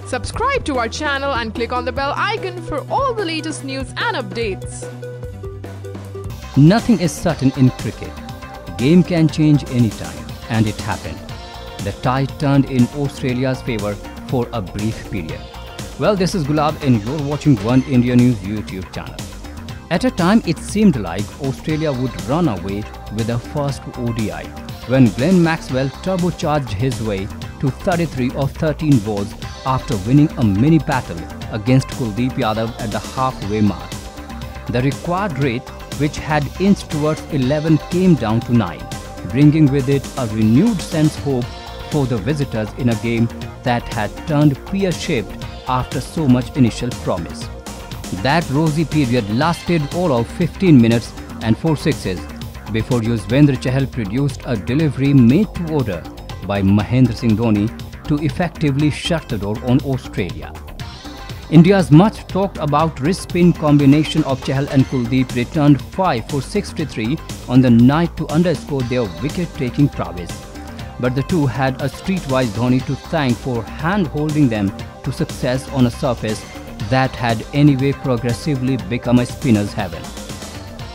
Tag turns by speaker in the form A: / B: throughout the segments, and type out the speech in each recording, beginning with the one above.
A: Subscribe to our channel and click on the bell icon for all the latest news and updates.
B: Nothing is certain in cricket. Game can change anytime, and it happened. The tide turned in Australia's favour for a brief period. Well, this is Gulab and you're watching One India News YouTube channel. At a time, it seemed like Australia would run away with the first ODI when Glenn Maxwell turbocharged his way to 33 of 13 balls after winning a mini battle against Kuldeep Yadav at the halfway mark. The required rate, which had inched towards 11, came down to 9, bringing with it a renewed sense of hope for the visitors in a game that had turned pear-shaped after so much initial promise. That rosy period lasted all of 15 minutes and 4 sixes before Yuzvendra Chahal produced a delivery made to order by Mahendra Singh Dhoni to effectively shut the door on Australia. India's much talked about wrist-spin combination of Chahal and Kuldeep returned 5 for 63 on the night to underscore their wicket-taking prowess. But the two had a streetwise Dhoni to thank for hand-holding them to success on a surface that had anyway progressively become a spinner's heaven.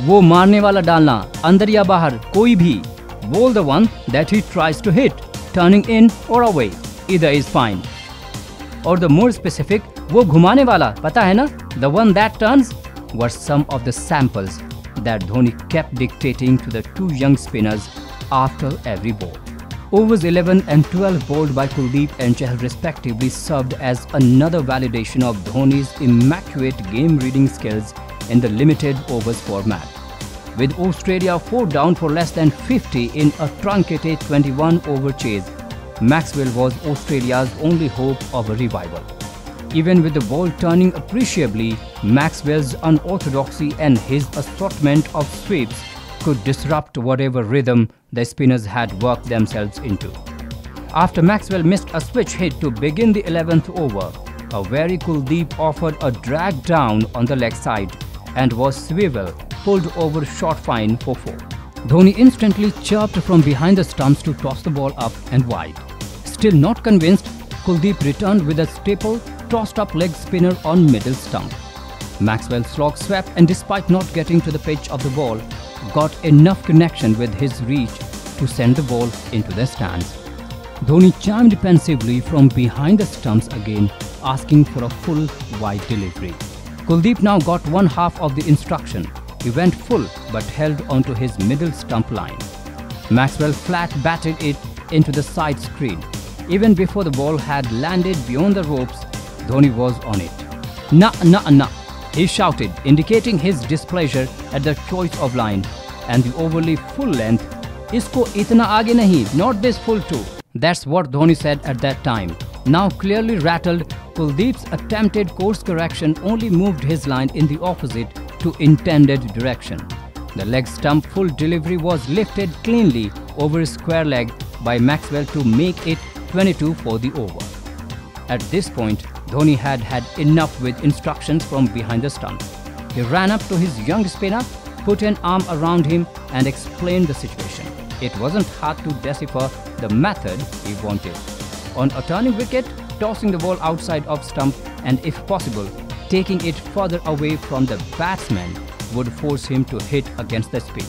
B: वो मारने वाला डालना, अंदर या बाहर, कोई भी, bowl the one that he tries to hit, turning in or away, either is fine. Or the more specific, वो घुमाने वाला, पता है ना, the one that turns, were some of the samples that Dhoni kept dictating to the two young spinners after every ball. Overs 11 and 12 bowled by Kuldeep and Chahal respectively served as another validation of Dhoni's immaculate game-reading skills in the limited overs format. With Australia 4 down for less than 50 in a truncated 21-over chase, Maxwell was Australia's only hope of a revival. Even with the ball turning appreciably, Maxwell's unorthodoxy and his assortment of sweeps could disrupt whatever rhythm the spinners had worked themselves into. After Maxwell missed a switch hit to begin the 11th over, a wary Kuldeep offered a drag down on the leg side and was swivel pulled over short fine for 4. Dhoni instantly chirped from behind the stumps to toss the ball up and wide. Still not convinced, Kuldeep returned with a staple tossed up leg spinner on middle stump. Maxwell slog swept and despite not getting to the pitch of the ball, got enough connection with his reach to send the ball into the stands. Dhoni chimed pensively from behind the stumps again, asking for a full wide delivery. Kuldeep now got one half of the instruction. He went full but held onto his middle stump line. Maxwell flat batted it into the side screen. Even before the ball had landed beyond the ropes, Dhoni was on it. "Na, na, na," he shouted, indicating his displeasure at the choice of line and the overly full length. "Isko itna aage nahi, not this full too." That's what Dhoni said at that time. Now clearly rattled, Kuldeep's attempted course correction only moved his line in the opposite to intended direction. The leg stump full delivery was lifted cleanly over his square leg by Maxwell to make it 22 for the over. At this point, Dhoni had had enough with instructions from behind the stump. He ran up to his young spinner, put an arm around him and explained the situation. It wasn't hard to decipher the method he wanted. On a turning wicket, tossing the ball outside of stump and if possible, taking it further away from the batsman would force him to hit against the spin.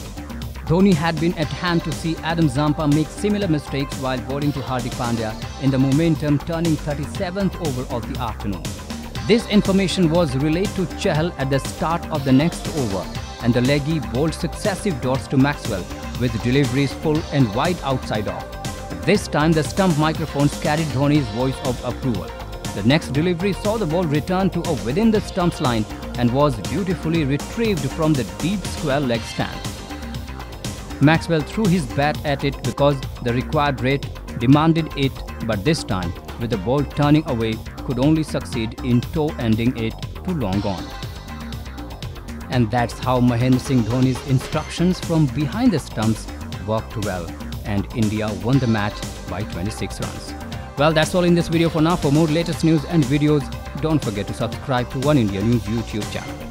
B: Dhoni had been at hand to see Adam Zampa make similar mistakes while bowling to Hardik Pandya in the momentum turning 37th over of the afternoon. This information was relayed to Chahal at the start of the next over and the leggy bowled successive dots to Maxwell with deliveries full and wide outside off. This time the stump microphones carried Dhoni's voice of approval. The next delivery saw the ball return to a within the stumps line and was beautifully retrieved from the deep square leg stand. Maxwell threw his bat at it because the required rate demanded it, but this time, with the ball turning away, could only succeed in toe-ending it to long gone. And that's how Mahendra Singh Dhoni's instructions from behind the stumps worked well, and India won the match by 26 runs. Well, that's all in this video for now. For more latest news and videos, don't forget to subscribe to One India News YouTube channel.